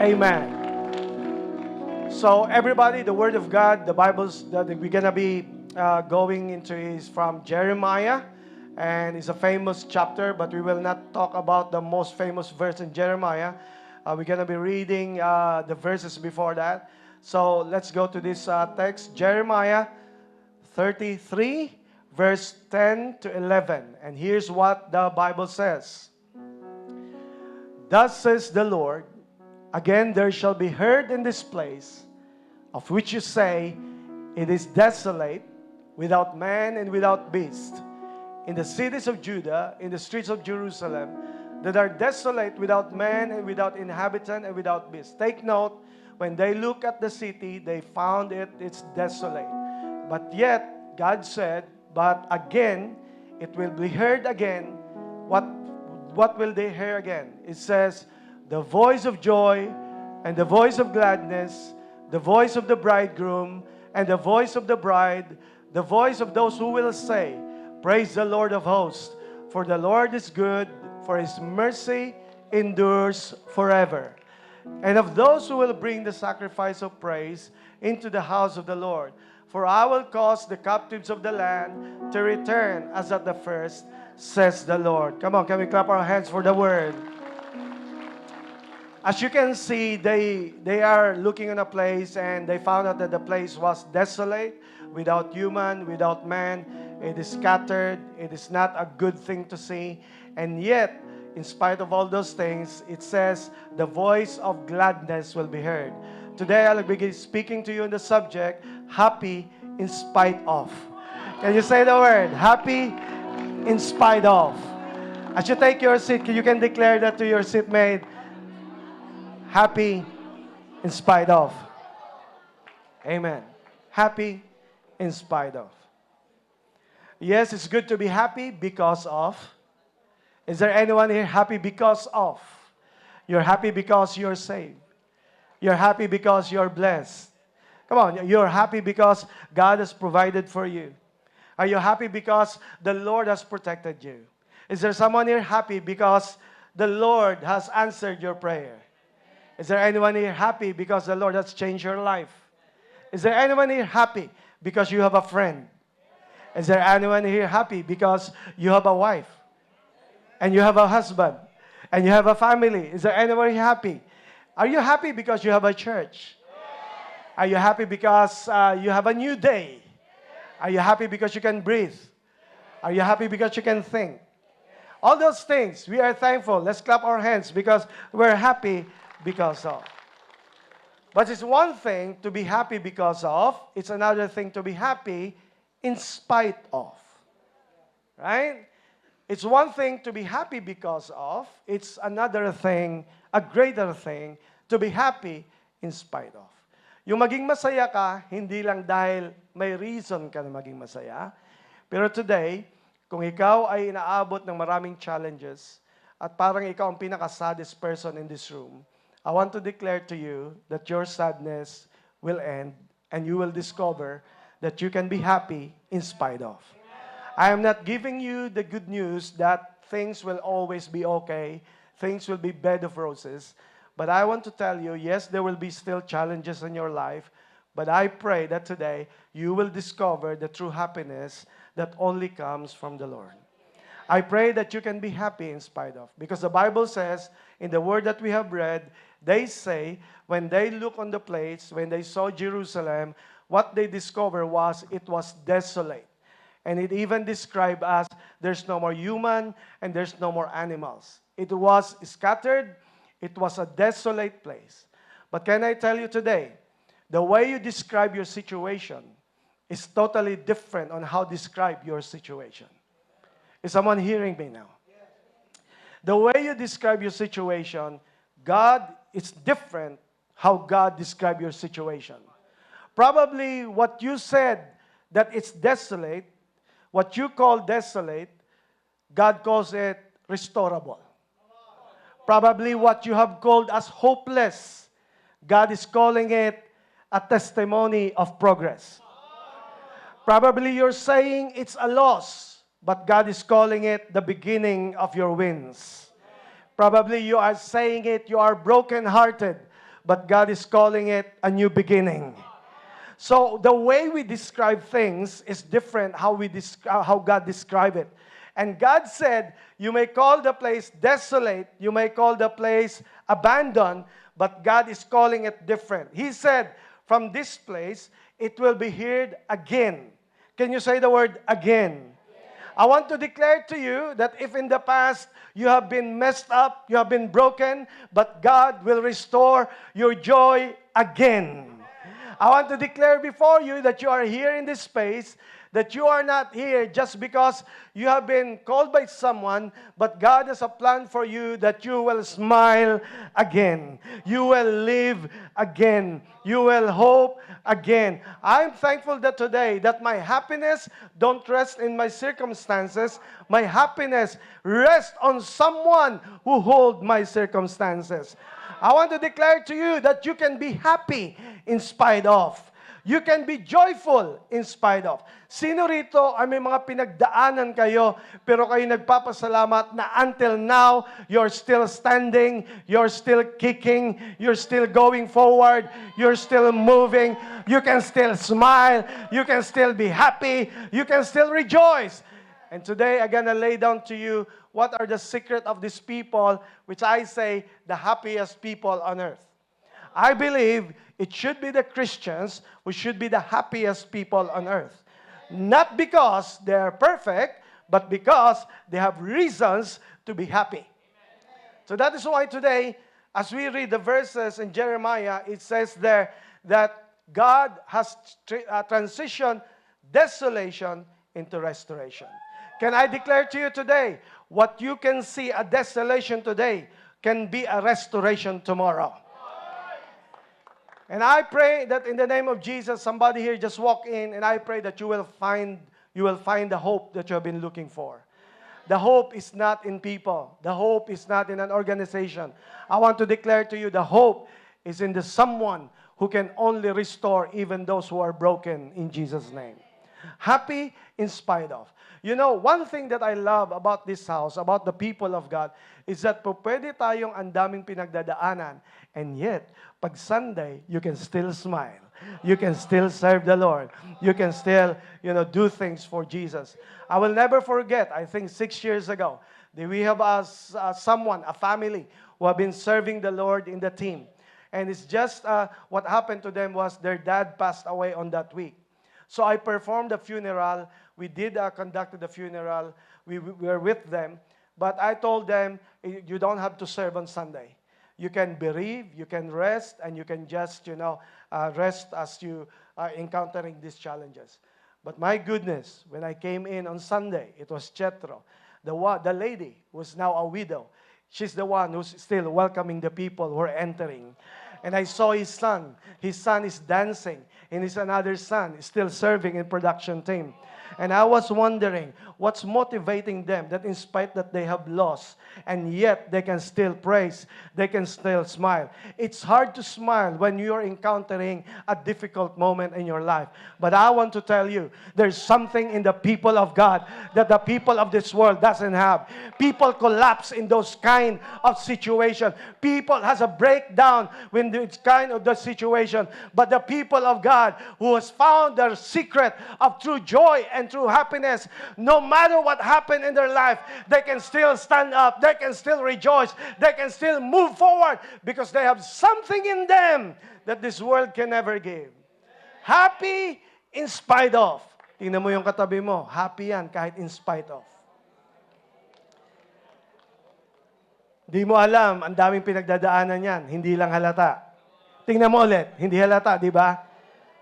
Amen. So everybody, the Word of God, the Bibles that we're gonna be going into is from Jeremiah, and it's a famous chapter. But we will not talk about the most famous verse in Jeremiah. We're gonna be reading the verses before that. So let's go to this text, Jeremiah 33, verse 10 to 11, and here's what the Bible says. Thus says the Lord, again there shall be heard in this place, of which you say, it is desolate, without man and without beast, in the cities of Judah, in the streets of Jerusalem, that are desolate, without man and without inhabitant and without beast. Take note, when they look at the city, they found it's desolate. But yet, God said, but again, it will be heard again. What will they hear again? It says, the voice of joy and the voice of gladness, the voice of the bridegroom and the voice of the bride, the voice of those who will say, praise the Lord of hosts, for the Lord is good, for his mercy endures forever. And of those who will bring the sacrifice of praise into the house of the Lord, for I will cause the captives of the land to return as at the first, says the Lord. Come on, can we clap our hands for the word? As you can see, they are looking in a place, and they found out that the place was desolate, without human, without man. It is scattered. It is not a good thing to see. And yet, in spite of all those things, it says the voice of gladness will be heard. Today, I'll begin speaking to you on the subject, happy in spite of. Can you say the word? Happy in spite of. As you take your seat, you can declare that to your seatmate. Happy in spite of. Amen. Happy in spite of. Yes, it's good to be happy because of. Is there anyone here happy because of? You're happy because you're saved. You're happy because you're blessed. Come on, you're happy because God has provided for you. Are you happy because the Lord has protected you? Is there someone here happy because the Lord has answered your prayer? Is there anyone here happy because the Lord has changed your life? Is there anyone here happy because you have a friend? Is there anyone here happy because you have a wife? And you have a husband? And you have a family? Is there anyone here happy? Are you happy because you have a church? Are you happy because you have a new day? Are you happy because you can breathe? Are you happy because you can think? All those things, we are thankful. Let's clap our hands because we're happy because of. But it's one thing to be happy because of. It's another thing to be happy in spite of. Right? It's one thing to be happy because of. It's another thing, a greater thing, to be happy in spite of. Yung maging masaya ka, hindi lang dahil may reason ka na maging masaya. Pero today, kung ikaw ay inaabot ng maraming challenges at parang ikaw ang pinaka-saddest person in this room, I want to declare to you that your sadness will end and you will discover that you can be happy in spite of. I am not giving you the good news that things will always be okay, things will be bed of roses, but I want to tell you, yes, there will be still challenges in your life, but I pray that today you will discover the true happiness that only comes from the Lord. I pray that you can be happy in spite of. Because the Bible says, in the word that we have read, they say, when they look on the place, when they saw Jerusalem, what they discovered was it was desolate. And it even described as there's no more human and there's no more animals. It was scattered. It was a desolate place. But can I tell you today, the way you describe your situation is totally different on how to describe your situation. Is someone hearing me now? The way you describe your situation, God, it's different how God describes your situation. Probably what you said that it's desolate, what you call desolate, God calls it restorable. Probably what you have called as hopeless, God is calling it a testimony of progress. Probably you're saying it's a loss, but God is calling it the beginning of your wins. Probably you are saying it, you are brokenhearted, but God is calling it a new beginning. So the way we describe things is different how God described it. And God said, you may call the place desolate, you may call the place abandoned, but God is calling it different. He said, from this place, it will be heard again. Can you say the word again? I want to declare to you that if in the past you have been messed up, you have been broken, but God will restore your joy again. I want to declare before you that you are here in this space, that you are not here just because you have been called by someone, but God has a plan for you that you will smile again. You will live again. You will hope again. I'm thankful that today that my happiness don't rest in my circumstances. My happiness rests on someone who holds my circumstances. I want to declare to you that you can be happy in spite of. You can be joyful in spite of. Sino rito ay may mga pinagdaanan kayo, pero kayo nagpapasalamat na until now, you're still standing, you're still kicking, you're still going forward, you're still moving, you can still smile, you can still be happy, you can still rejoice. And today, I'm gonna lay down to you what are the secret of these people, which I say, the happiest people on earth. I believe it should be the Christians who should be the happiest people on earth. Not because they are perfect, but because they have reasons to be happy. So that is why today, as we read the verses in Jeremiah, it says there that God has transitioned desolation into restoration. Can I declare to you today, what you can see a desolation today can be a restoration tomorrow. And I pray that in the name of Jesus, somebody here just walk in, and I pray that you will find the hope that you have been looking for. The hope is not in people. The hope is not in an organization. I want to declare to you, the hope is in the someone who can only restore even those who are broken in Jesus' name. Happy in spite of. You know, one thing that I love about this house, about the people of God, is that po pwede tayong ang daming pinagdadaanan, and yet, pag Sunday, you can still smile. You can still serve the Lord. You can still, do things for Jesus. I will never forget, I think 6 years ago, we have a family, who have been serving the Lord in the team. And it's just what happened to them was their dad passed away on that week. So I performed the funeral. We conducted the funeral. We were with them. But I told them, you don't have to serve on Sunday. You can bereave, you can rest, and you can just, rest as you are encountering these challenges. But my goodness, when I came in on Sunday, it was Jethro, the lady who's now a widow. She's the one who's still welcoming the people who are entering. And I saw his son. His son is dancing. And his another son is still serving in production team. And I was wondering, what's motivating them that in spite that they have lost, and yet they can still praise, they can still smile. It's hard to smile when you're encountering a difficult moment in your life. But I want to tell you, there's something in the people of God that the people of this world doesn't have. People collapse in those kind of situations. People has a breakdown when it's kind of the situation. But the people of God who has found their secret of true joy and true happiness, no matter what happened in their life, they can still stand up, they can still rejoice, they can still move forward because they have something in them that this world can never give. Happy in spite of. Tingnan mo yung katabi mo, happy yan kahit in spite of. Di mo alam, ang daming pinagdadaanan yan, hindi lang halata. Tingnan mo ulit, hindi halata, di ba?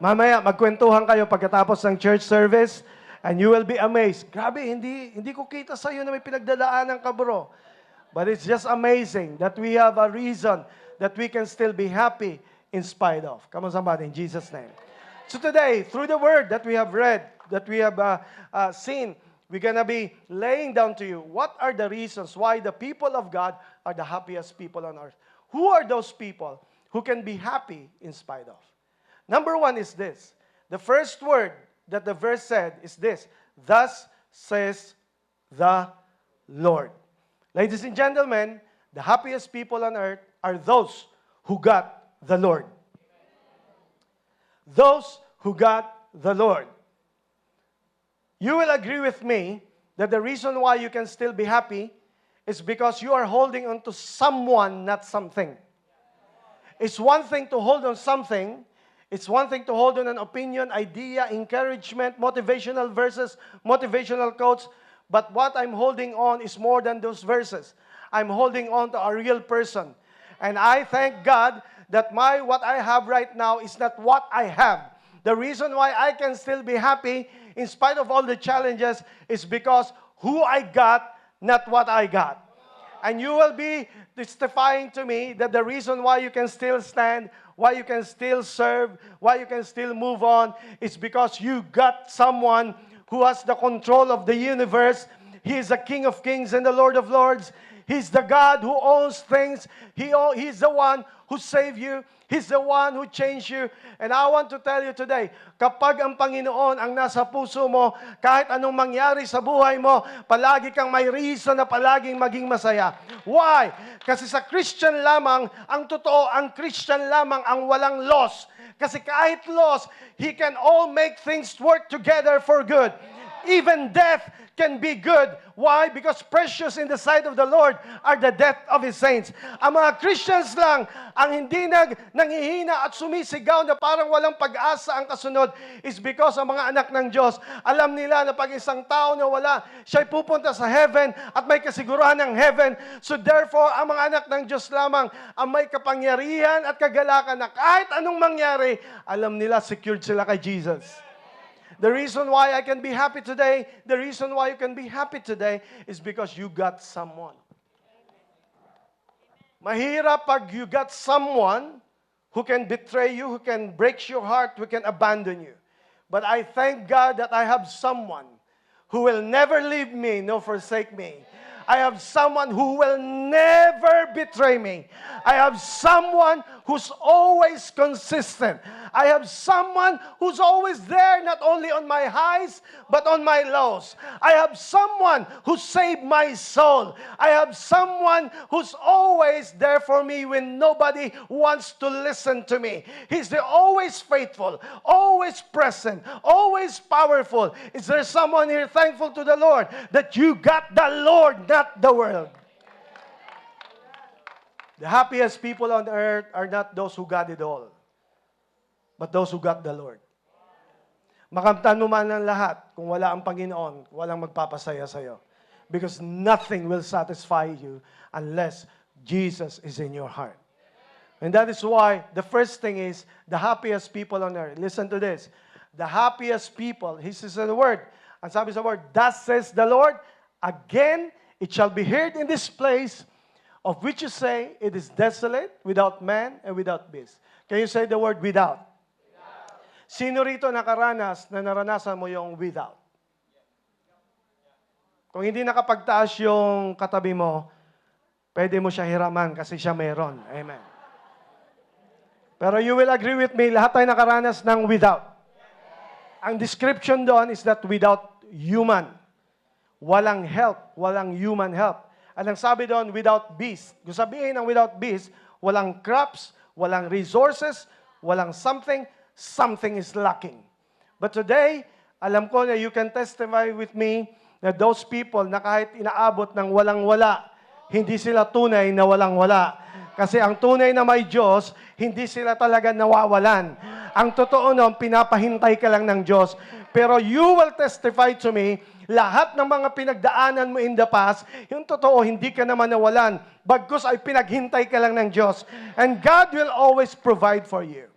Mamaya, magkwentuhan kayo pagkatapos ng church service, and you will be amazed. Grabe, hindi ko kita sa iyo na may pinagdadaanan ka, bro. But it's just amazing that we have a reason that we can still be happy in spite of. Come on, somebody, in Jesus' name. So today, through the word that we have read, that we have seen, we're going to be laying down to you what are the reasons why the people of God are the happiest people on earth. Who are those people who can be happy in spite of? Number one is this. The first word that the verse said is this: thus says the Lord. Ladies and gentlemen, the happiest people on earth are those who got the Lord. Those who got the Lord. You will agree with me that the reason why you can still be happy is because you are holding on to someone, not something. It's one thing to hold on something. It's one thing to hold on an opinion, idea, encouragement, motivational verses, motivational quotes. But what I'm holding on is more than those verses. I'm holding on to a real person. And I thank God that what I have right now is not what I have. The reason why I can still be happy in spite of all the challenges is because who I got, not what I got. And you will be testifying to me that the reason why you can still stand, why you can still serve, why you can still move on is because you got someone who has the control of the universe. He is the King of Kings and the Lord of Lords. He's the God who owns things. He's the one who saved you. He's the one who changed you. And I want to tell you today, kapag ang Panginoon ang nasa puso mo, kahit anong mangyari sa buhay mo, palagi kang may reason na palaging maging masaya. Why? Kasi sa Christian lamang, ang totoo, ang Christian lamang ang walang loss. Kasi kahit loss, He can all make things work together for good. Even death can be good. Why? Because precious in the sight of the Lord are the death of His saints. Ang mga Christians lang ang hindi nangihina at sumisigaw na parang walang pag-asa ang kasunod is because ang mga anak ng Diyos, alam nila na pag isang tao na wala, siya'y pupunta sa heaven at may kasiguruhan ng heaven. So therefore, ang mga anak ng Diyos lamang ang may kapangyarihan at kagalakan na kahit anong mangyari, alam nila secured sila kay Jesus. The reason why I can be happy today, the reason why you can be happy today is because you got someone. Mahirap pag you got someone who can betray you, who can break your heart, who can abandon you. But I thank God that I have someone who will never leave me nor forsake me. I have someone who will never betray me. I have someone who's always consistent. I have someone who's always there, not only on my highs, but on my lows. I have someone who saved my soul. I have someone who's always there for me when nobody wants to listen to me. He's the always faithful, always present, always powerful. Is there someone here thankful to the Lord that you got the Lord, not the world? The happiest people on earth are not those who got it all, but those who got the Lord. Makamtan mo man ang lahat, kung wala ang Panginoon, walang magpapasaya sa'yo. Because nothing will satisfy you unless Jesus is in your heart. And that is why the first thing is the happiest people on earth. Listen to this. The happiest people, He says in the Word, ang sabi sa Word, thus says the Lord, again, it shall be heard in this place, of which you say, it is desolate, without man and without beast. Can you say the word without? Sino rito nakaranas na naranasan mo yung without? Kung hindi nakapagtaas yung katabi mo, pwede mo siya hiraman kasi siya meron. Amen. Pero you will agree with me, lahat tayo nakaranas ng without. Ang description doon is that without human. Walang help, walang human help. At ang sabi doon, without beast. Kung sabihin ng without beast, walang crops, walang resources, walang something, something is lacking. But today, alam ko na you can testify with me na those people na kahit inaabot ng walang-wala, hindi sila tunay na walang-wala. Kasi ang tunay na may Diyos, hindi sila talaga nawawalan. Ang totoo nun, pinapahintay ka lang ng Diyos. Pero you will testify to me, lahat ng mga pinagdaanan mo in the past, yung totoo, hindi ka naman nawalan. Bagkus ay pinaghintay ka lang ng Diyos. And God will always provide for you.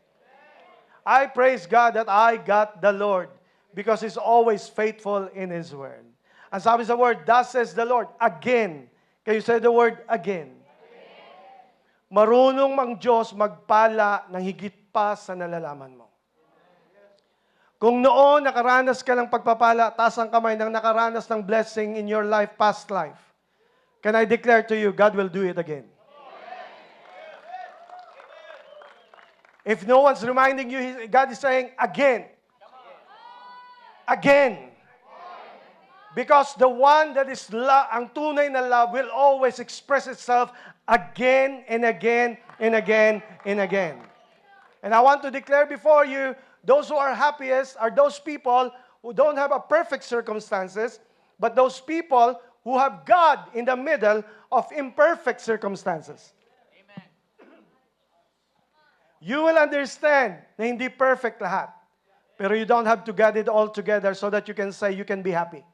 I praise God that I got the Lord because He's always faithful in His word. Ang sabi sa word, thus says the Lord, again. Can you say the word again? Marunong mang Diyos magpala ng higit pa sa nalalaman mo. Kung noon nakaranas ka ng pagpapala, taas ang kamay ng nakaranas ng blessing in your life, past life, can I declare to you, God will do it again. If no one's reminding you, God is saying, again. Again. Because the one that is ang tunay na love will always express itself again and again and again and again. And I want to declare before you, those who are happiest are those people who don't have a perfect circumstances, but those people who have God in the middle of imperfect circumstances. Amen. You will understand na hindi perfect lahat. Pero you don't have to get it all together so that you can say you can be happy.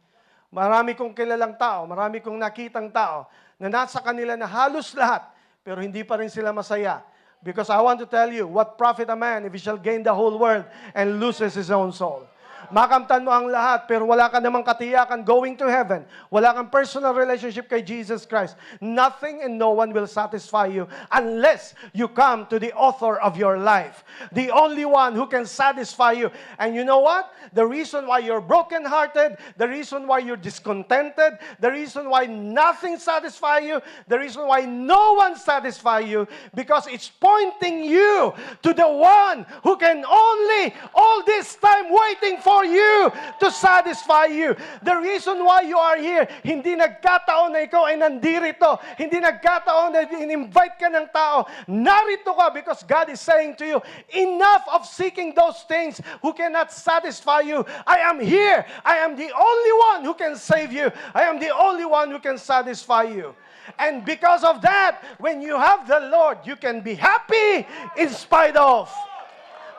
Marami kong kilalang tao, marami kong nakitang tao na nasa kanila na halos lahat, pero hindi pa rin sila masaya. Because I want to tell you, what profit a man if he shall gain the whole world and loses his own soul? Makamtan mo ang lahat, pero wala ka namang katiyakan going to heaven. Wala kang personal relationship kay Jesus Christ. Nothing and no one will satisfy you unless you come to the author of your life. The only one who can satisfy you. And you know what? The reason why you're brokenhearted, the reason why you're discontented, the reason why nothing satisfies you, the reason why no one satisfies you, because it's pointing you to the one who can only, all this time waiting for you to satisfy you. The reason why you are here, hindi nagkataon na ikaw ay nandirito. Hindi nagkataon na in-invite ka ng tao. Narito ka because God is saying to you, enough of seeking those things who cannot satisfy you. I am here. I am the only one who can save you. I am the only one who can satisfy you. And because of that, when you have the Lord, you can be happy in spite of.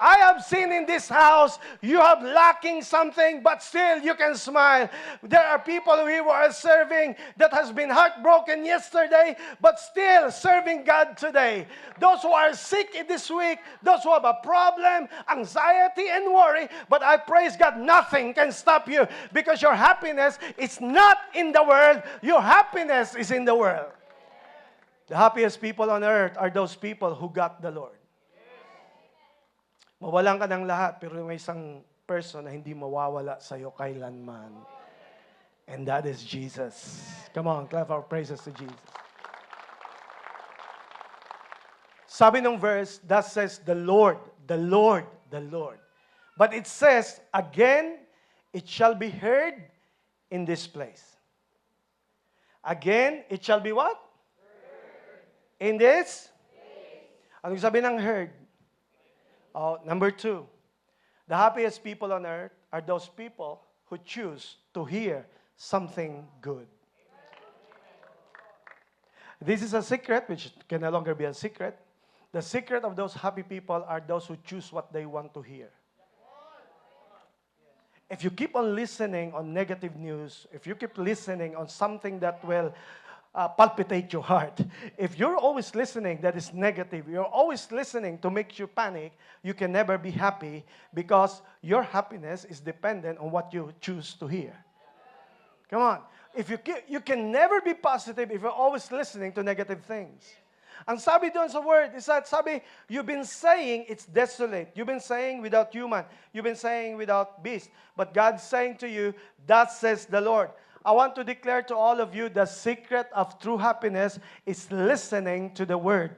I have seen in this house, you have lacking something, but still you can smile. There are people who are serving that has been heartbroken yesterday, but still serving God today. Those who are sick this week, those who have a problem, anxiety and worry, but I praise God, nothing can stop you because your happiness is not in the world, your happiness is in the world. The happiest people on earth are those people who got the Lord. Mawalan ka ng lahat, pero may isang person na hindi mawawala sa'yo kailanman. And that is Jesus. Come on, clap our praises to Jesus. Sabi ng verse, that says, the Lord, the Lord, the Lord. But it says, again, it shall be heard in this place. Again, it shall be what? Heard. In this? Place. Anong sabi ng heard? Number 2, the happiest people on earth are those people who choose to hear something good. This is a secret, which can no longer be a secret. The secret of those happy people are those who choose what they want to hear. If you keep on listening on negative news, if you keep listening on something that will palpitate your heart. If you're always listening that is negative, you're always listening to make you panic, you can never be happy because your happiness is dependent on what you choose to hear. Come on. If you can never be positive if you're always listening to negative things. Ang sabi doon sa word is that sabi, you've been saying it's desolate. You've been saying without human. You've been saying without beast. But God's saying to you, that says the Lord. I want to declare to all of you the secret of true happiness is listening to the Word.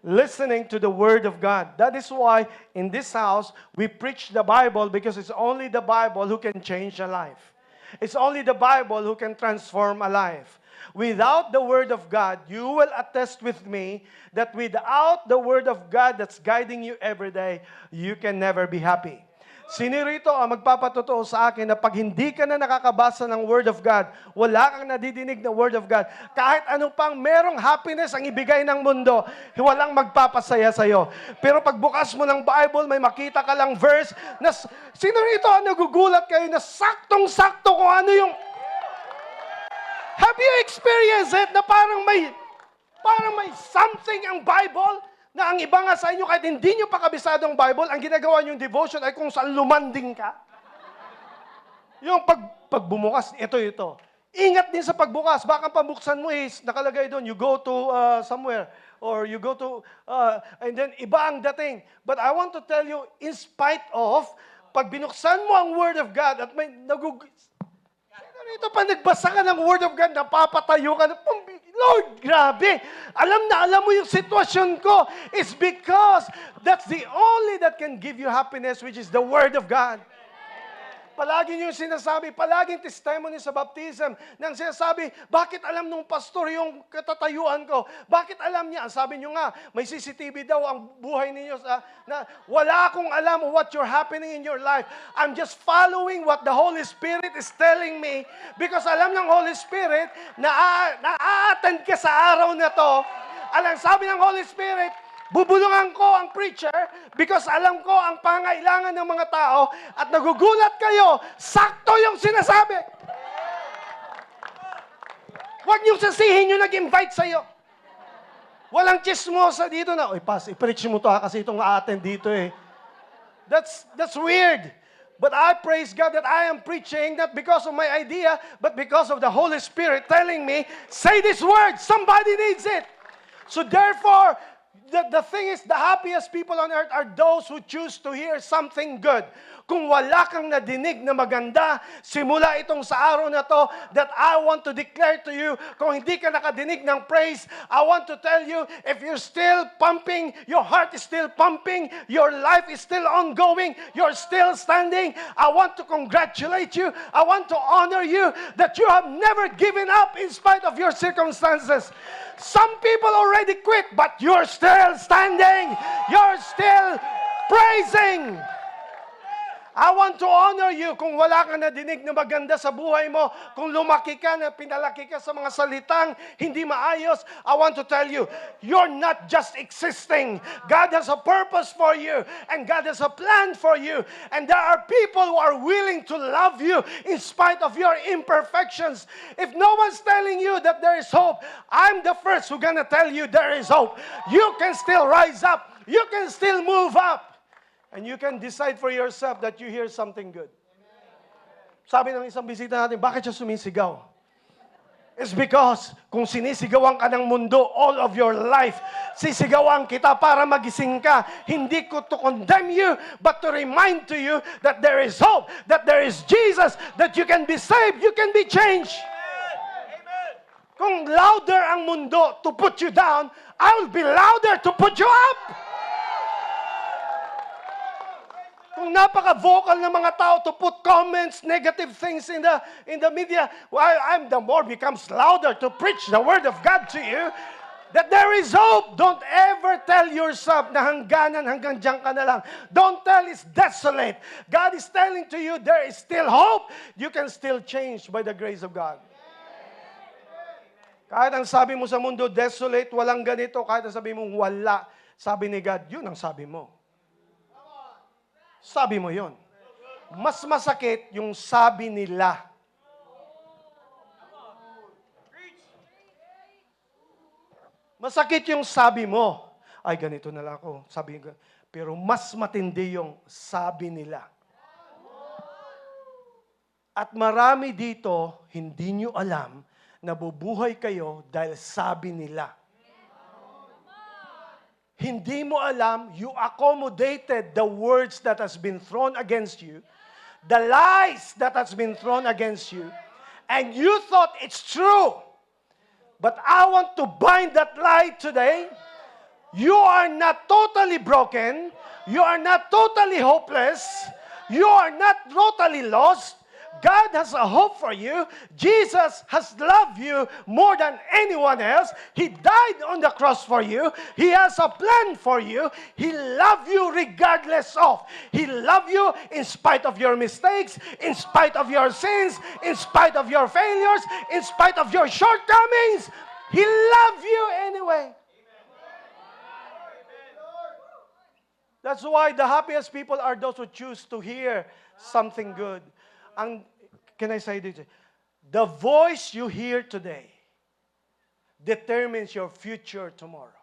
Listening to the Word of God. That is why in this house we preach the Bible because it's only the Bible who can change a life. It's only the Bible who can transform a life. Without the Word of God, you will attest with me that without the Word of God that's guiding you every day, you can never be happy. Sino rito ang magpapatotoo sa akin na pag hindi ka na nakakabasa ng Word of God, wala kang nadidinig na Word of God, kahit anong pang merong happiness ang ibigay ng mundo, walang magpapasaya sa'yo. Pero pagbukas mo ng Bible, may makita ka lang verse na sino rito ang nagugulat kayo na saktong-sakto kung ano yung... Have you experienced it na parang may something ang Bible na ang iba nga sa inyo, kahit hindi nyo pa kabisado ang Bible, ang ginagawa nyo yung devotion ay kung saan lumanding ka. Yung pagbumukas, ito. Ingat din sa pagbukas. Baka pabuksan mo is nakalagay doon, you go to somewhere, or you go to, and then iba ang dating. But I want to tell you, in spite of, pag binuksan mo ang Word of God, at may ito pa nagbasa ka ng Word of God, napapatayo ka na, Lord, grabe. Alam mo yung sitwasyon ko. It's because that's the only that can give you happiness, which is the Word of God. Palagi niyo sinasabi, palaging testimony sa baptism, nang sinasabi, bakit alam nung pastor yung katatayuan ko? Bakit alam niya? Sabi niyo nga, may CCTV daw ang buhay ninyo. Na wala akong alam what you're happening in your life. I'm just following what the Holy Spirit is telling me because alam ng Holy Spirit na na-attend ka sa araw na to. Alam, sabi ng Holy Spirit, bubulungan ko ang preacher because alam ko ang pangailangan ng mga tao at nagugulat kayo, sakto yung sinasabi. Huwag niyong sasihin yung nag-invite sa'yo. Walang chismosa dito na, oy, pas, i-preach mo to kasi itong a-attend dito eh. That's weird. But I praise God that I am preaching not because of my idea, but because of the Holy Spirit telling me, say this word, somebody needs it. So therefore, the thing is, the happiest people on earth are those who choose to hear something good. Kung wala kang nadinig na maganda, simula itong sa araw na to, that I want to declare to you, kung hindi ka nakadinig ng praise, I want to tell you, if you're still pumping, your heart is still pumping, your life is still ongoing, you're still standing, I want to congratulate you, I want to honor you, that you have never given up in spite of your circumstances. Some people already quit, but you're still standing. You're still praising. I want to honor you kung wala ka nadinig na maganda sa buhay mo, kung lumaki ka na pinalaki ka sa mga salitang hindi maayos, I want to tell you, you're not just existing. God has a purpose for you, and God has a plan for you, and there are people who are willing to love you in spite of your imperfections. If no one's telling you that there is hope, I'm the first who's gonna tell you there is hope. You can still rise up. You can still move up. And you can decide for yourself that you hear something good. Sabi ng isang bisita natin, bakit siya sumisigaw? It's because kung sinisigawan ka ng mundo all of your life, sisigawan kita para magising ka. Hindi ko to condemn you, but to remind to you that there is hope, that there is Jesus, that you can be saved, you can be changed. Kung louder ang mundo to put you down, I will be louder to put you up. Kung napaka-vocal ng mga tao to put comments, negative things in the media, I'm the more becomes louder to preach the word of God to you, that there is hope. Don't ever tell yourself na hanggang dyan ka na lang. Don't tell it's desolate. God is telling to you there is still hope. You can still change by the grace of God. Kahit ang sabi mo sa mundo, desolate, walang ganito, kahit ang sabi mo, wala, sabi ni God, yun ang sabi mo. Sabi mo yon. Mas masakit yung sabi nila. Masakit yung sabi mo. Ay, ganito na lang ako. Sabi ko. Pero mas matindi yung sabi nila. At marami dito, hindi nyo alam, nabubuhay kayo dahil sabi nila. Hindi mo alam, you accommodated the words that has been thrown against you, the lies that has been thrown against you, and you thought it's true. But I want to bind that lie today. You are not totally broken. You are not totally hopeless. You are not totally lost. God has a hope for you. Jesus has loved you more than anyone else. He died on the cross for you. He has a plan for you. He loves you regardless of. He loves you in spite of your mistakes, in spite of your sins, in spite of your failures, in spite of your shortcomings. He loves you anyway. That's why the happiest people are those who choose to hear something good. Can I say this? The voice you hear today determines your future tomorrow.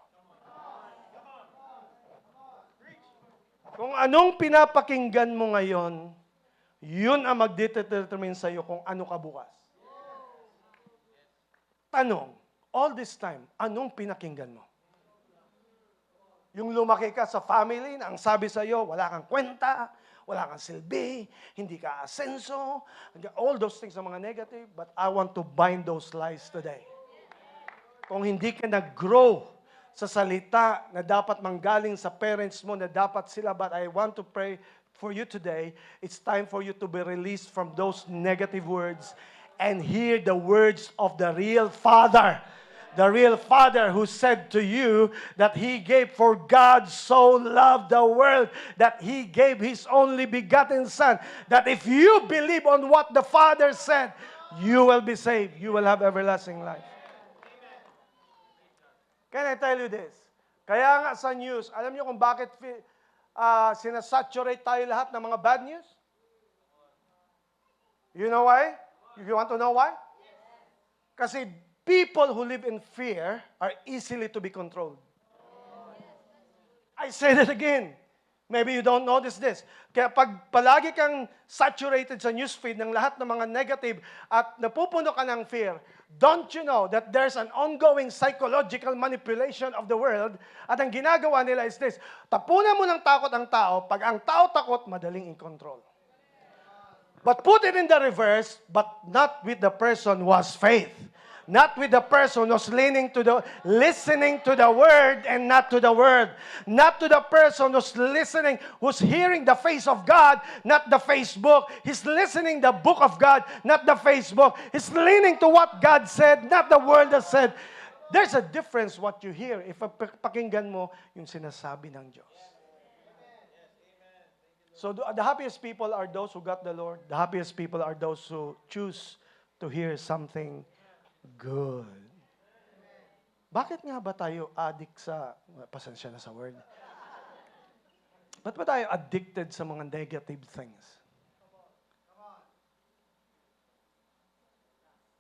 Kung anong pinapakinggan mo ngayon, yun ang magdetermine sa iyo kung ano ka bukas. Tanong, all this time, anong pinakinggan mo? Yung lumaki ka sa family na ang sabi sa iyo, wala kang kwenta, wala kang silbi, hindi ka asenso, all those things are mga negative, but I want to bind those lies today. Kung hindi ka nag-grow sa salita na dapat manggaling sa parents mo na dapat sila. But I want to pray for you today. It's time for you to be released from those negative words and hear the words of the real Father. The real Father who said to you that He gave, for God so loved the world that He gave His only begotten Son, that if you believe on what the Father said, you will be saved. You will have everlasting life. Can I tell you this? Kaya nga sa news, alam niyo kung bakit sinasaturate tayo lahat ng mga bad news? You know why? If you want to know why? Kasi people who live in fear are easily to be controlled. I say that again. Maybe you don't notice this. Kaya pag palagi kang saturated sa newsfeed ng lahat ng mga negative at napupuno ka ng fear, don't you know that there's an ongoing psychological manipulation of the world? At ang ginagawa nila is this, tapunan mo ng takot ang tao, pag ang tao takot, madaling i-control. But put it in the reverse, but not with the person who has faith. Not with the person who's listening to the word and not to the word. Not to the person who's listening, who's hearing the face of God, not the Facebook. He's listening the book of God, not the Facebook. He's leaning to what God said, not the word that said. There's a difference what you hear if pakinggan mo yung sinasabi ng Diyos. So the happiest people are those who got the Lord. The happiest people are those who choose to hear something good. Bakit nga ba tayo addict sa, pasensya na sa word, ba't ba tayo addicted sa mga negative things?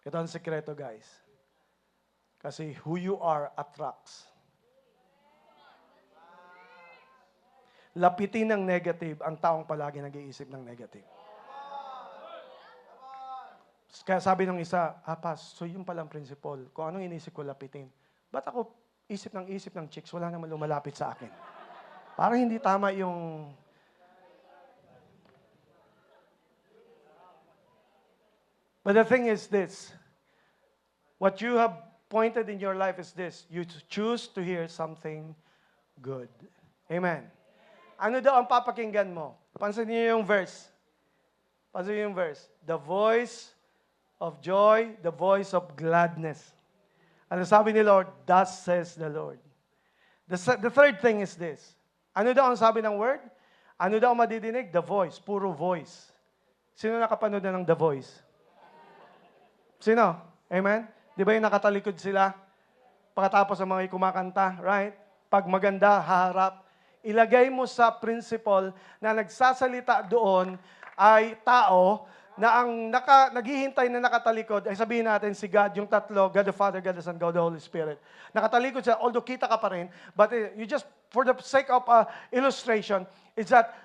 Ito ang sekreto, guys. Kasi who you are attracts. Lapitin ng negative ang taong palagi nag-iisip ng negative. Kaya sabi ng isa, Pas, so yun palang principle. Kung anong inisip ko, lapitin. Ba't ako isip ng chicks, wala naman lumalapit sa akin? Parang hindi tama yung... But the thing is this, what you have pointed in your life is this, you choose to hear something good. Amen. Ano daw ang papakinggan mo? Pansin niyo yung verse. Pansin niyo yung verse. The voice of joy, the voice of gladness. Ano sabi ni Lord? Thus says the Lord. The third thing is this. Ano daw ang sabi ng word? Ano daw madidinig? The voice. Puro voice. Sino nakapanood na ng The Voice? Sino? Amen? Di ba yung nakatalikod sila? Pagkatapos ang mga kumakanta, right? Pag maganda, haharap. Ilagay mo sa principle na nagsasalita doon ay tao na ang naghihintay na nakatalikod, ay sabihin natin si God, yung tatlo, God the Father, God the Son, God the Holy Spirit. Nakatalikod siya, although kita ka pa rin, but you just, for the sake of illustration, is that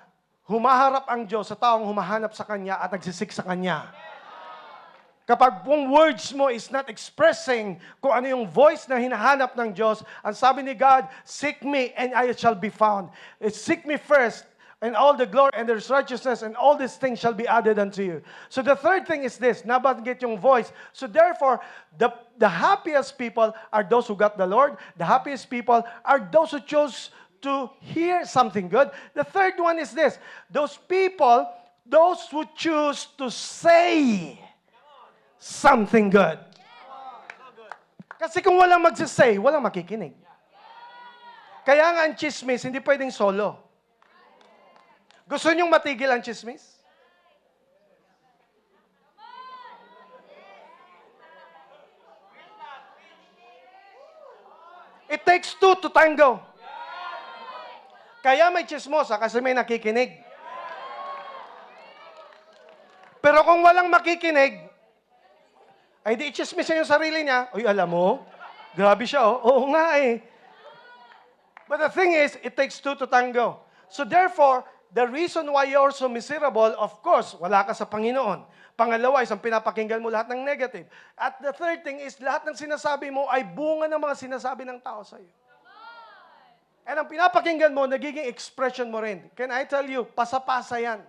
humaharap ang Diyos sa taong humahanap sa Kanya at nagsisik sa Kanya. Kapag yung words mo is not expressing kung ano yung voice na hinahanap ng Diyos, ang sabi ni God, seek me and I shall be found. Seek me first, and all the glory and there's righteousness and all these things shall be added unto you. So the third thing is this, nabanggit yung voice. So therefore, the happiest people are those who got the Lord. The happiest people are those who chose to hear something good. The third one is this, those people, those who choose to say something good. Kasi kung walang magsasay, walang makikinig. Kaya nga ang chismis, hindi pwedeng solo. Gusto niyong matigil ang chismis? It takes two to tango. Kaya may chismosa kasi may nakikinig. Pero kung walang makikinig, ay di i-chismis niya yung sarili niya. Uy, alam mo, grabe siya, oh. Oo nga eh. But the thing is, it takes two to tango. So therefore, the reason why you're so miserable, of course, wala ka sa Panginoon. Pangalawa, isang pinapakinggan mo lahat ng negative. At the third thing is, lahat ng sinasabi mo ay bunga ng mga sinasabi ng tao sa iyo. And ang pinapakinggan mo, nagiging expression mo rin. Can I tell you, pasapasa yan.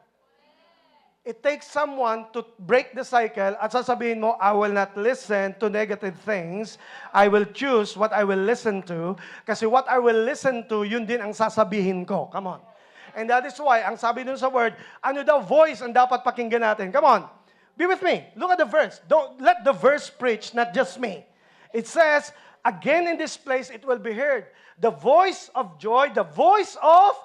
It takes someone to break the cycle at sasabihin mo, I will not listen to negative things. I will choose what I will listen to. Kasi what I will listen to, yun din ang sasabihin ko. Come on. And that is why, ang sabi dun sa word, ano daw voice ang dapat pakinggan natin? Come on. Be with me. Look at the verse. Don't let the verse preach, not just me. It says, again in this place it will be heard. The voice of joy, the voice of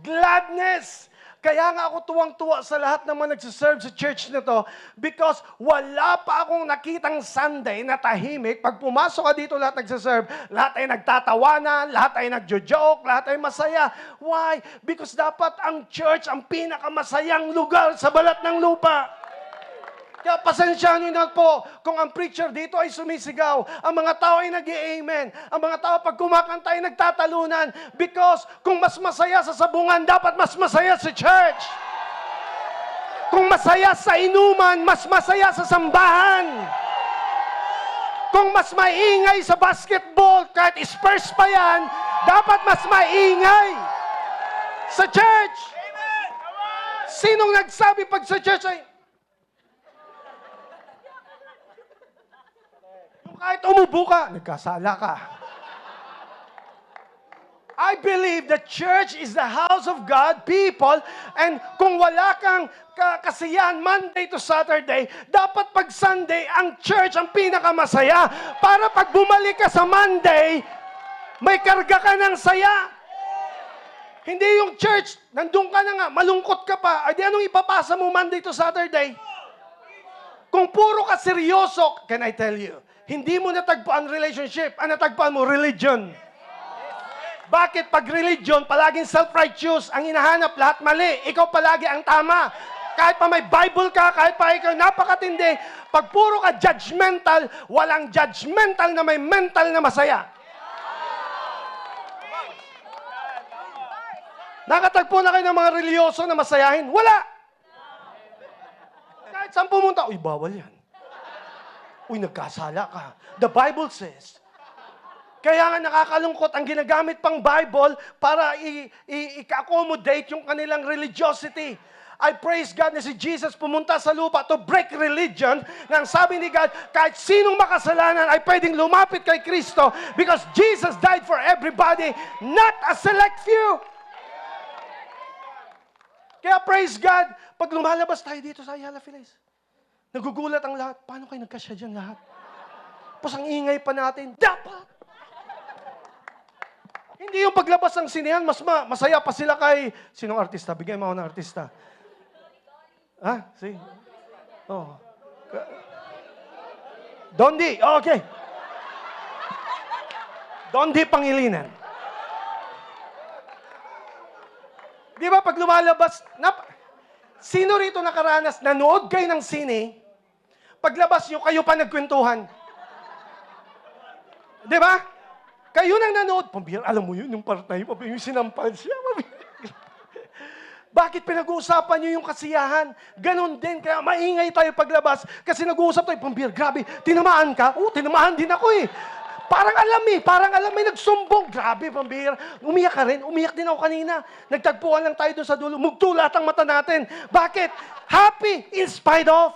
gladness. Kaya nga ako tuwang-tuwa sa lahat ng mga nagsiserve sa church na to because wala pa akong nakitang Sunday na tahimik. Pag pumasok ka dito, lahat nagsiserve, lahat ay nagtatawanan, lahat ay nagjo-joke, lahat ay masaya. Why? Because dapat ang church ang pinakamasayang lugar sa balat ng lupa. Kaya pasensyahan niyo na po kung ang preacher dito ay sumisigaw, ang mga tao ay nag-i-amen, ang mga tao pag kumakanta ay nagtatalunan because kung mas masaya sa sabungan, dapat mas masaya sa church. Kung masaya sa inuman, mas masaya sa sambahan. Kung mas maingay sa basketball, kahit Spurs pa yan, dapat mas maingay sa church. Sinong nagsabi pag sa church ay, kahit umubo ka, nagkasala ka. I believe the church is the house of God, people, and kung wala kang kasiyahan Monday to Saturday, dapat pag Sunday, ang church ang pinakamasaya. Para pag bumalik ka sa Monday, may karga ka ng saya. Hindi yung church, nandun ka na nga, malungkot ka pa, ay di anong ipapasa mo Monday to Saturday? Kung puro ka seryoso, can I tell you, hindi mo natagpuan relationship, ang natagpuan mo religion. Bakit pag religion, palaging self-righteous, ang hinahanap lahat mali, ikaw palagi ang tama. Kahit pa may Bible ka, kahit pa ikaw napakatindi, pag puro ka judgmental, walang judgmental na may mental na masaya. Nakatagpo na kayo ng mga religyoso na masayahin? Wala! Kahit saan pumunta, uy, bawal yan. Uy, nagkasala ka. The Bible says, kaya nga nakakalungkot ang ginagamit pang Bible para i-accommodate yung kanilang religiosity. I praise God na si Jesus pumunta sa lupa to break religion. Nang sabi ni God, kahit sinong makasalanan ay pwedeng lumapit kay Kristo because Jesus died for everybody, not a select few. Kaya praise God, pag lumalabas tayo dito sa Ayala Feliz, nagugulat ang lahat. Paano kayo nagkasya dyan lahat? Tapos ang ingay pa natin, dapat! Hindi yung paglabas ng sinehan, masaya pa sila kay... Sinong artista? Bigyan mo ako ng artista. Ha? Si? Oh. Dondi. Oh, okay. Dondi Pangilinan. Di ba pag lumalabas... Sino rito nakaranas, nanood kayo ng sine, paglabas nyo, kayo pa nagkwentuhan. Di ba? Kayo nang nanood, pambihira, alam mo yun, yung part na yun, yung sinampal siya. Bakit pinag-uusapan nyo yung kasiyahan? Ganon din, kaya maingay tayo paglabas, kasi nag-uusap tayo, pambihira, grabe, tinamaan ka? Oo, tinamaan din ako eh. Parang alam, may nagsumbong. Grabe, pambihira. Umiyak ka rin. Umiyak din ako kanina. Nagtagpuan lang tayo doon sa dulo. Mugtulat ang mata natin. Bakit? Happy in spite of.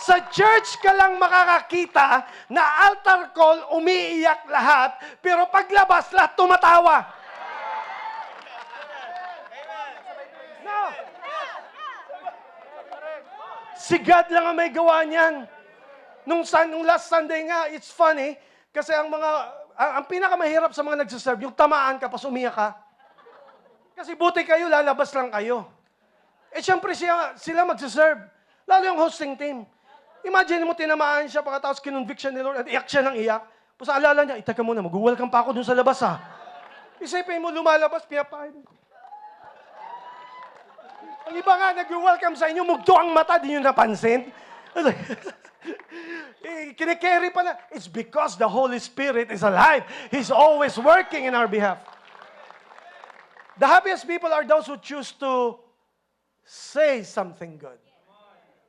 Sa church ka lang makakakita na altar call, umiiyak lahat, pero paglabas, lahat tumatawa. No. Si God lang ang may gawa niyan. Nung last Sunday nga, it's funny, kasi ang pinakamahirap sa mga nagsiserve, yung tamaan ka, pas umiyak ka. Kasi buti kayo, lalabas lang kayo. Eh, syempre sila magsiserve. Lalo yung hosting team. Imagine mo, tinamaan siya, pagkatapos kinonviction ni Lord, at iyak siya ng iyak. Tapos alala niya, itaka muna, mag-welcome pa ako dun sa labas, ha. Isipin mo, lumalabas, pinapahin. Ang iba nga, nag-welcome sa inyo, mugto ang mata, di nyo napansin. Kinikerry pa na. It's because the Holy Spirit is alive. He's always working in our behalf. The happiest people are those who choose to say something good.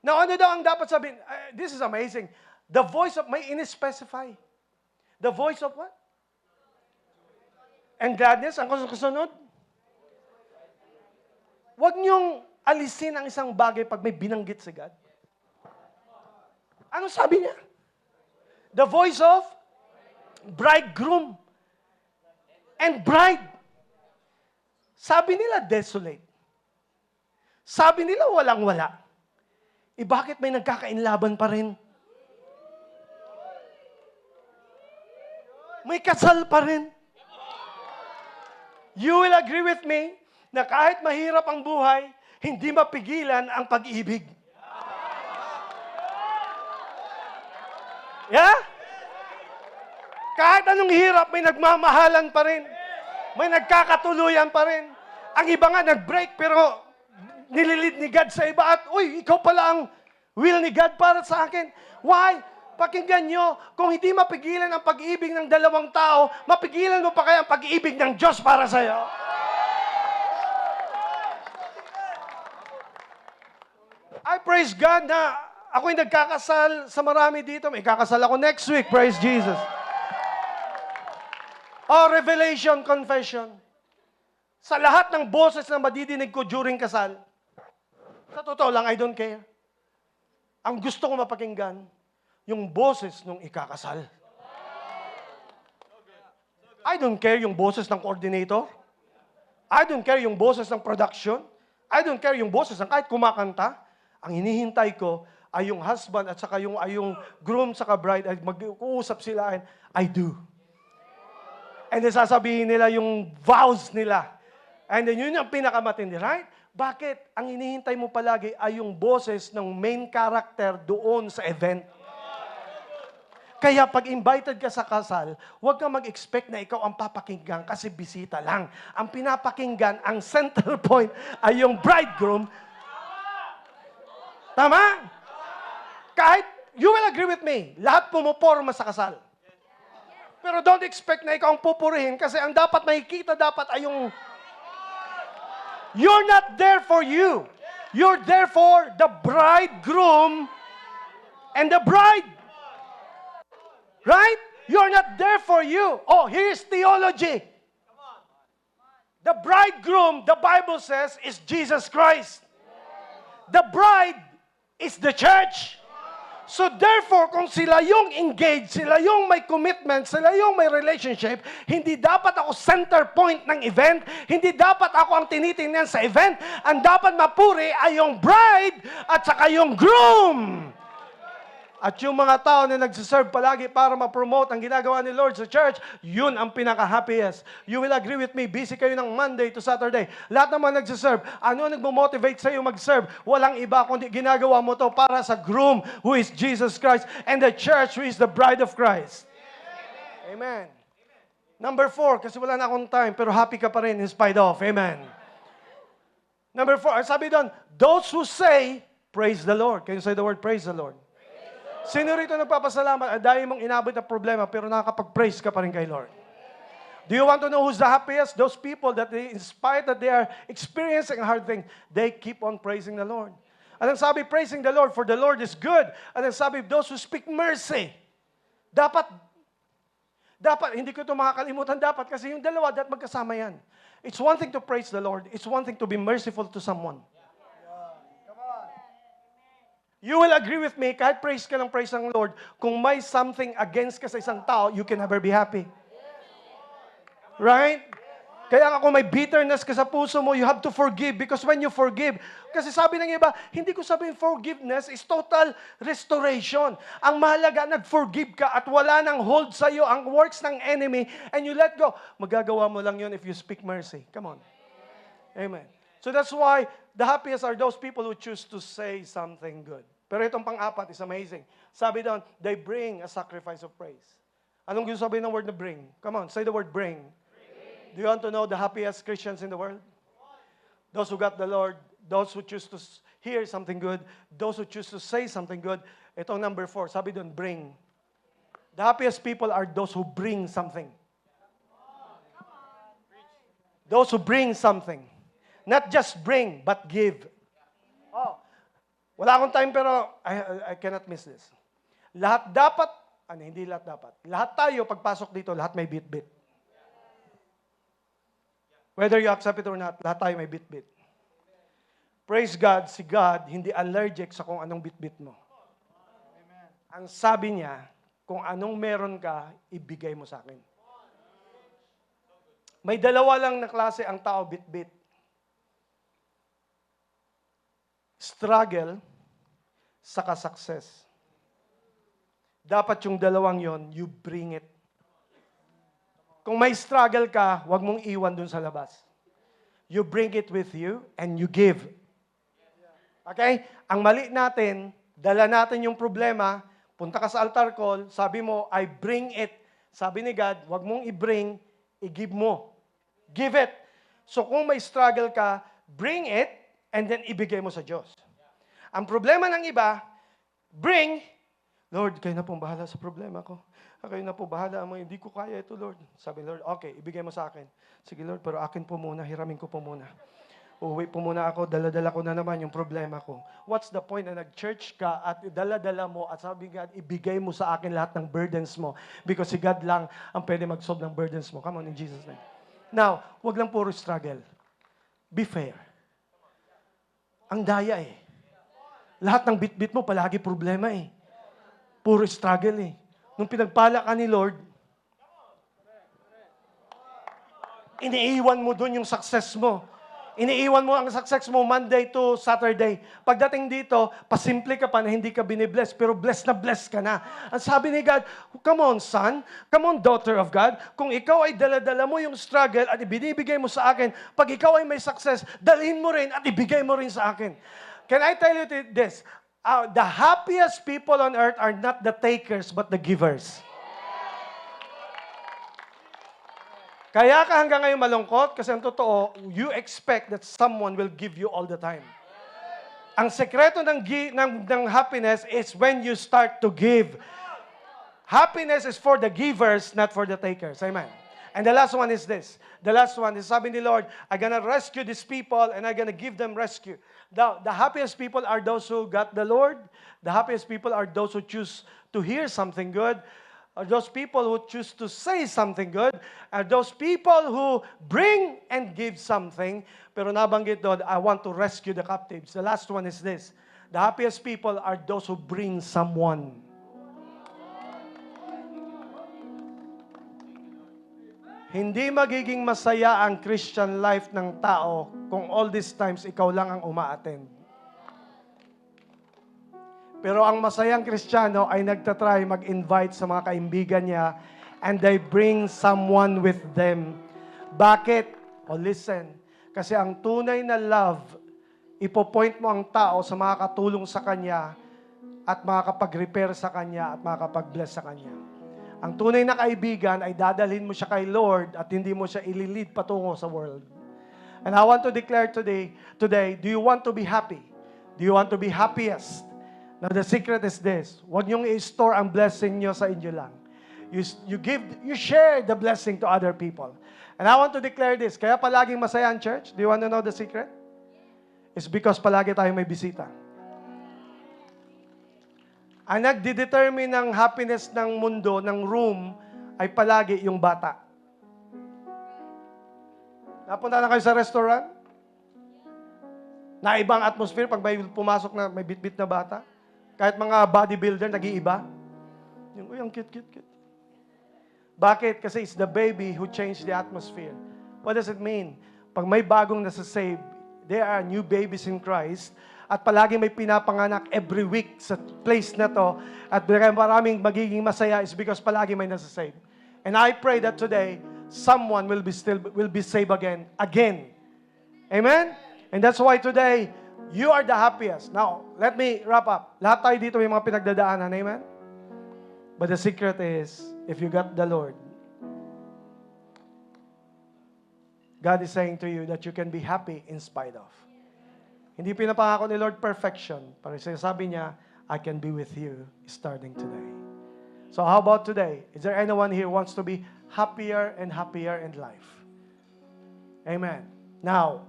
Now, ano daw ang dapat sabihin? This is amazing. The voice of, may in-specify. The voice of what? And gladness, ang kasunod? Huwag niyong alisin ang isang bagay pag may binanggit si God. Ano sabi niya? The voice of bridegroom and bride. Sabi nila desolate. Sabi nila walang-wala. Bakit may nagkakainlaban pa rin? May kasal pa rin. You will agree with me na kahit mahirap ang buhay, hindi mapigilan ang pag-ibig. Yeah? Kahit anong hirap, may nagmamahalan pa rin. May nagkakatuluyan pa rin. Ang iba nga nag-break pero nililid ni God sa iba at, uy, ikaw pala ang will ni God para sa akin. Why? Pakinggan nyo, kung hindi mapigilan ang pag-ibig ng dalawang tao, mapigilan mo pa kaya ang pag-ibig ng Diyos para sa'yo? I praise God na ako'y nagkakasal sa marami dito. May kakasal ako next week. Praise Jesus. Oh, revelation, confession. Sa lahat ng boses na madidinig ko during kasal, sa totoo lang, I don't care. Ang gusto ko mapakinggan, yung boses nung ikakasal. I don't care yung boses ng coordinator. I don't care yung boses ng production. I don't care yung boses ng kahit kumakanta. Ang hinihintay ko ay yung husband at saka yung groom saka bride ay mag-uusap sila and I do. And then sasabihin nila yung vows nila. And then yun yung pinakamatindi, right? Bakit? Ang hinihintay mo palagi ay yung boses ng main character doon sa event. Kaya pag invited ka sa kasal, huwag kang mag-expect na ikaw ang papakinggan kasi bisita lang. Ang pinapakinggan, ang center point ay yung bridegroom. Tama? Kahit, you will agree with me, lahat pumuporma sa kasal. Pero don't expect na ikaw ang pupurihin kasi ang dapat makikita dapat ay yung you're not there for you. You're there for the bridegroom and the bride. Right? You're not there for you. Oh, here's theology. The bridegroom, the Bible says, is Jesus Christ. The bride is the church. So therefore, kung sila yung engaged, sila yung may commitment, sila yung may relationship, hindi dapat ako center point ng event, hindi dapat ako ang tinitingnan sa event, ang dapat mapuri ay yung bride at saka yung groom. At yung mga tao na nagsiserve palagi para ma-promote ang ginagawa ni Lord sa church, yun ang pinaka-happiest. You will agree with me, busy kayo ng Monday to Saturday. Lahat naman nagsiserve. Ano ang nagmo-motivate sa'yo mag-serve? Walang iba kundi ginagawa mo to para sa groom who is Jesus Christ and the church who is the bride of Christ. Amen. Number 4, kasi wala na akong time, pero happy ka pa rin in spite of. Amen. Number 4, sabi doon, those who say, praise the Lord. Can you say the word, praise the Lord? Sino rito nagpapasalamat? Dahil mong inabot na problema, pero nakakapag-praise ka pa rin kay Lord. Do you want to know who's the happiest? Those people that they, in spite that they are experiencing a hard thing, they keep on praising the Lord. Anong sabi? Praising the Lord, for the Lord is good. Anong sabi? Those who speak mercy. Dapat, hindi ko ito makakalimutan dapat, kasi yung dalawa, dapat magkasama yan. It's one thing to praise the Lord. It's one thing to be merciful to someone. You will agree with me, kahit praise ka ng praise ng Lord, kung may something against ka sa isang tao, you can never be happy. Right? Kaya nga kung may bitterness ka sa puso mo, you have to forgive because when you forgive, kasi sabi ng iba, hindi ko sabihin forgiveness is total restoration. Ang mahalaga, nag-forgive ka at wala nang hold sa'yo ang works ng enemy and you let go. Magagawa mo lang yun if you speak mercy. Come on. Amen. So that's why the happiest are those people who choose to say something good. Pero itong pang-apat is amazing. Sabi doon, they bring a sacrifice of praise. Anong gusto sabihin ng word na bring? Come on, say the word bring. Do you want to know the happiest Christians in the world? Those who got the Lord, those who choose to hear something good, those who choose to say something good. Itong number 4, sabi doon, bring. The happiest people are those who bring something. Those who bring something. Not just bring, but give. Oh, wala akong time pero I cannot miss this. Lahat dapat, hindi lahat dapat. Lahat tayo, pagpasok dito, lahat may bit-bit. Whether you accept it or not, lahat tayo may bit-bit. Praise God, si God hindi allergic sa kung anong bitbit mo. Ang sabi niya, kung anong meron ka, ibigay mo sa akin. May dalawa lang na klase ang tao bitbit. Struggle, saka success. Dapat yung dalawang yon, you bring it. Kung may struggle ka, huwag mong iwan dun sa labas. You bring it with you and you give. Okay? Ang mali natin, dala natin yung problema, punta ka sa altar call, sabi mo, I bring it. Sabi ni God, huwag mong i-bring, i-give mo. Give it. So kung may struggle ka, bring it and then ibigay mo sa Diyos. Ang problema ng iba, bring, Lord, kayo na pong bahala sa problema ko. Kayo na po bahala mo, hindi ko kaya ito, Lord. Sabi, Lord, okay, ibigay mo sa akin. Sige, Lord, pero akin po muna, hiramin ko po muna. Uuwi po muna ako, dala-dala ko na naman yung problema ko. What's the point na nag-church ka at dala-dala mo at sabi God, ibigay mo sa akin lahat ng burdens mo because si God lang ang pwede mag-solve ng burdens mo. Come on, in Jesus' name. Now, wag lang puro struggle. Be fair. Ang daya eh. Lahat ng bit-bit mo, palagi problema eh. Puro struggle eh. Nung pinagpala ka ni Lord, iniiwan mo dun yung success mo. Iniiwan mo ang success mo Monday to Saturday. Pagdating dito, pasimple ka pa na hindi ka binibless, pero bless ka na. Ang sabi ni God, come on son, come on daughter of God, kung ikaw ay dala-dala mo yung struggle at ibinibigay mo sa akin, pag ikaw ay may success, dalhin mo rin at ibigay mo rin sa akin. Can I tell you this? The happiest people on earth are not the takers, but the givers. Kaya ka hanggang ngayon malungkot kasi ang totoo, you expect that someone will give you all the time. Ang sekreto ng happiness is when you start to give. Happiness is for the givers, not for the takers. Amen. And the last one is this. The last one is, sabi ni Lord, I'm gonna rescue these people and I'm gonna give them rescue. The happiest people are those who got the Lord. The happiest people are those who choose to hear something good. Are those people who choose to say something good. Are those people who bring and give something. Pero nabanggit doon, I want to rescue the captives. The last one is this. The happiest people are those who bring someone. Hindi magiging masaya ang Christian life ng tao kung all these times ikaw lang ang uma-attend. Pero ang masayang Kristiyano ay nagtatry mag-invite sa mga kaibigan niya and they bring someone with them. Bakit? O listen, kasi ang tunay na love, ipopoint mo ang tao sa makakatulong sa kanya at makakapag-repair sa kanya at makakapag-bless sa kanya. Ang tunay na kaibigan ay dadalhin mo siya kay Lord at hindi mo siya ililid patungo sa world. And I want to declare today, do you want to be happy? Do you want to be happiest? Now the secret is this, huwag niyong i-store ang blessing niyo sa inyo lang. You share the blessing to other people. And I want to declare this, kaya palaging masaya ang church? Do you want to know the secret? It's because palagi tayo may bisita. Ang nagdidetermine ng happiness ng mundo, ng room, ay palagi yung bata. Napunta na kayo sa restaurant? Na ibang atmosphere pag may pumasok na may bit-bit na bata? Kahit mga bodybuilder, nag-iiba? Yung, uy, ang cute. Bakit? Kasi it's the baby who changed the atmosphere. What does it mean? Pag may bagong nasa-save, there are new babies in Christ, at palagi may pinapanganak every week sa place na to, at maraming magiging masaya is because palagi may nasa-save. And I pray that today, someone will be saved again. Amen? And that's why today, you are the happiest. Now, let me wrap up. Lahat tayo dito may mga pinagdadaanan. Amen? But the secret is, if you got the Lord, God is saying to you that you can be happy in spite of. Hindi pinapangako ni Lord perfection. Pero sinasabi niya, I can be with you starting today. So how about today? Is there anyone here who wants to be happier and happier in life? Amen. Now,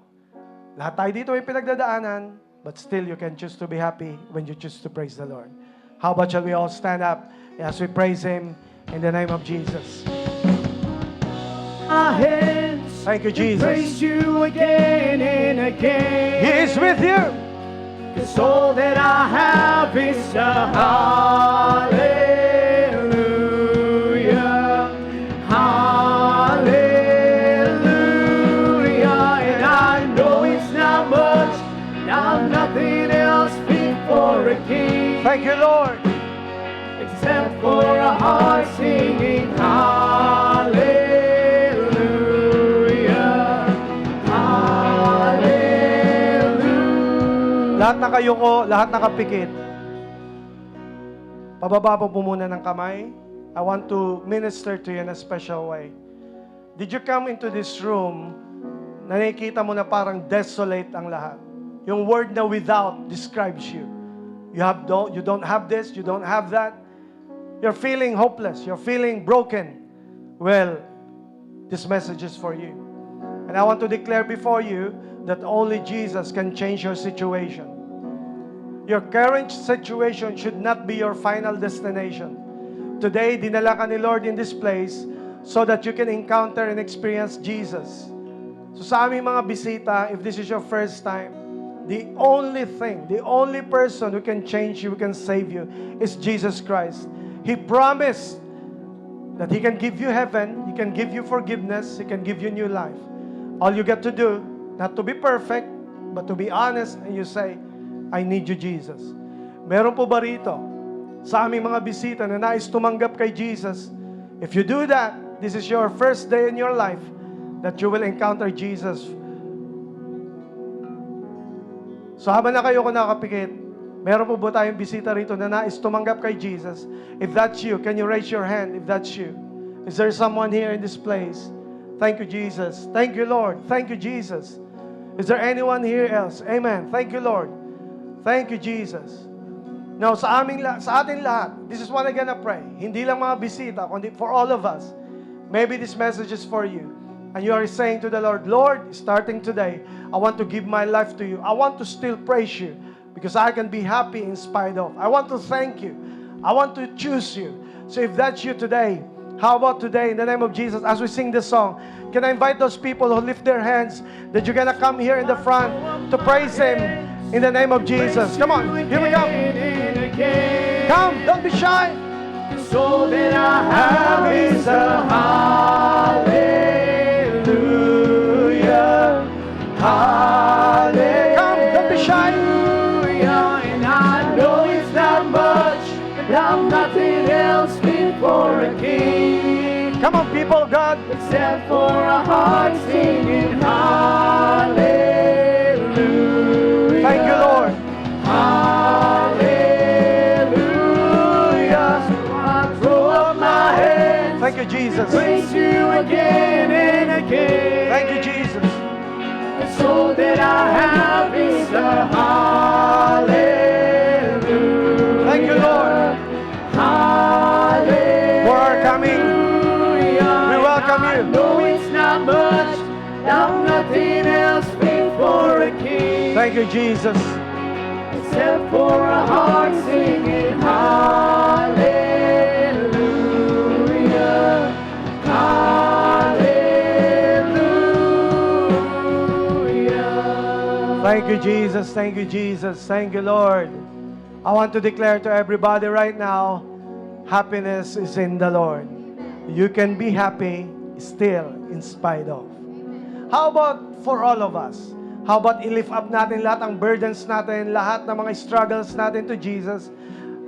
lahat tayo dito may pinagdadaanan, but still you can choose to be happy when you choose to praise the Lord. How about shall we all stand up as we praise Him in the name of Jesus? Our hands Thank you, and Jesus. praise you again and again. He is with you. 'Cause all that I have is a hallelujah, hallelujah. And I know it's not much, I'm nothing else fit for a king, Thank you, Lord. except for a heart singing hallelujah, hallelujah. Lahat nakayuko, lahat nakapikit. Pababa po muna ng kamay. I want to minister to you in a special way. Did you come into this room na nakikita mo na parang desolate ang lahat? Yung word na without describes you. You don't have this, you don't have that. You're feeling hopeless, you're feeling broken. Well, this message is for you. And I want to declare before you that only Jesus can change your situation. Your current situation should not be your final destination. Today, dinala ka ni Lord in this place so that you can encounter and experience Jesus. So sa aming mga bisita, if this is your first time, the only thing, the only person who can change you, who can save you, is Jesus Christ. He promised that He can give you heaven, He can give you forgiveness, He can give you new life. All you got to do, not to be perfect, but to be honest, and you say, I need you, Jesus. Meron po ba rito sa aming mga bisita na nais tumanggap kay Jesus? If you do that, this is your first day in your life that you will encounter Jesus. So habang na kayo kung nakapikit, meron po ba tayong bisita rito na nais tumanggap kay Jesus? If that's you, can you raise your hand if that's you? Is there someone here in this place? Thank you, Jesus. Thank you, Lord. Thank you, Jesus. Is there anyone here else? Amen. Thank you, Lord. Thank you, Jesus. Now, sa atin lahat, this is what I'm gonna pray. Hindi lang mga bisita, kundi for all of us. Maybe this message is for you. And you are saying to the Lord, Lord, starting today, I want to give my life to you. I want to still praise you because I can be happy in spite of. I want to thank you. I want to choose you. So if that's you today, how about today in the name of Jesus as we sing this song? Can I invite those people who lift their hands that you're gonna come here in the front to praise Him in the name of Jesus? Come on, here we go. Come, don't be shy. So that I have is a hallelujah, hallelujah. Come, don't be shy. And I know it's not much, but I'm nothing else fit for a king, Come on, people of God. except for a heart singing hallelujah. Thank you, Lord. Hallelujah. So I throw up my hands, Thank you, Jesus. praise you again and again. Thank you, Jesus. The soul that I have is a hallelujah. Thank you, Lord. Hallelujah. For our coming, we welcome you. I know it's not much, I'm nothing else fit for a king, Thank you, Jesus. except for a heart singing hallelujah, hallelujah. Thank you, Jesus. Thank you, Jesus. Thank you, Lord. I want to declare to everybody right now, happiness is in the Lord. You can be happy still in spite of. How about for all of us? How about i-lift up natin lahat ng burdens natin, lahat ng mga struggles natin to Jesus?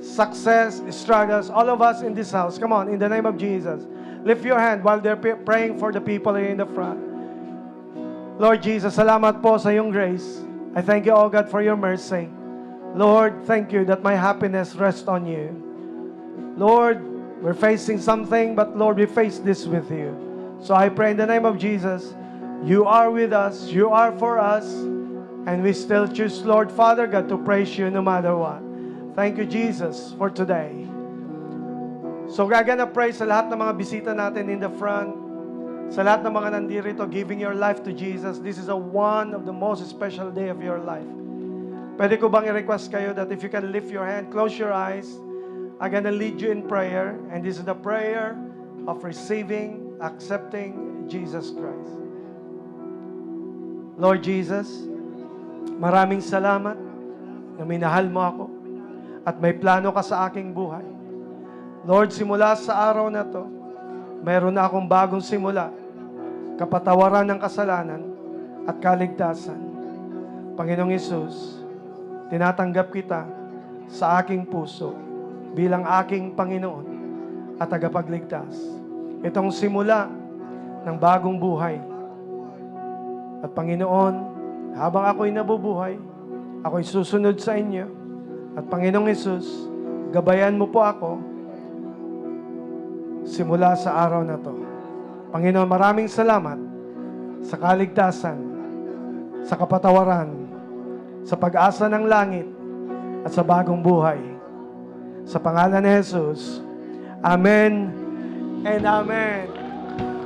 Success, struggles, all of us in this house. Come on, in the name of Jesus. Lift your hand while they're praying for the people here in the front. Lord Jesus, salamat po sa iyong grace. I thank you, oh God, for your mercy. Lord, thank you that my happiness rests on you. Lord, we're facing something, but Lord, we face this with you. So I pray in the name of Jesus, you are with us, you are for us, and we still choose, Lord Father God, to praise you no matter what. Thank you, Jesus, for today. So gagana pray sa lahat ng mga bisita natin in the front, sa lahat ng mga nandirito, giving your life to Jesus. This is one of the most special day of your life. Pwede ko bang i-request kayo that if you can lift your hand, close your eyes, I'm gonna lead you in prayer, and this is the prayer of receiving, accepting Jesus Christ. Lord Jesus, maraming salamat na minahal mo ako at may plano ka sa aking buhay. Lord, simula sa araw na to, mayroon na akong bagong simula, kapatawaran ng kasalanan at kaligtasan. Panginoong Hesus, tinatanggap kita sa aking puso bilang aking Panginoon at tagapagligtas. Itong simula ng bagong buhay. At Panginoon, habang ako'y nabubuhay, ako'y susunod sa inyo. At Panginoong Hesus, gabayan mo po ako simula sa araw na to. Panginoon, maraming salamat sa kaligtasan, sa kapatawaran, sa pag-asa ng langit, at sa bagong buhay. Sa pangalan ni Jesus, Amen and Amen.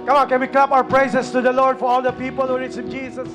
Come on, can we clap our praises to the Lord for all the people who receive Jesus?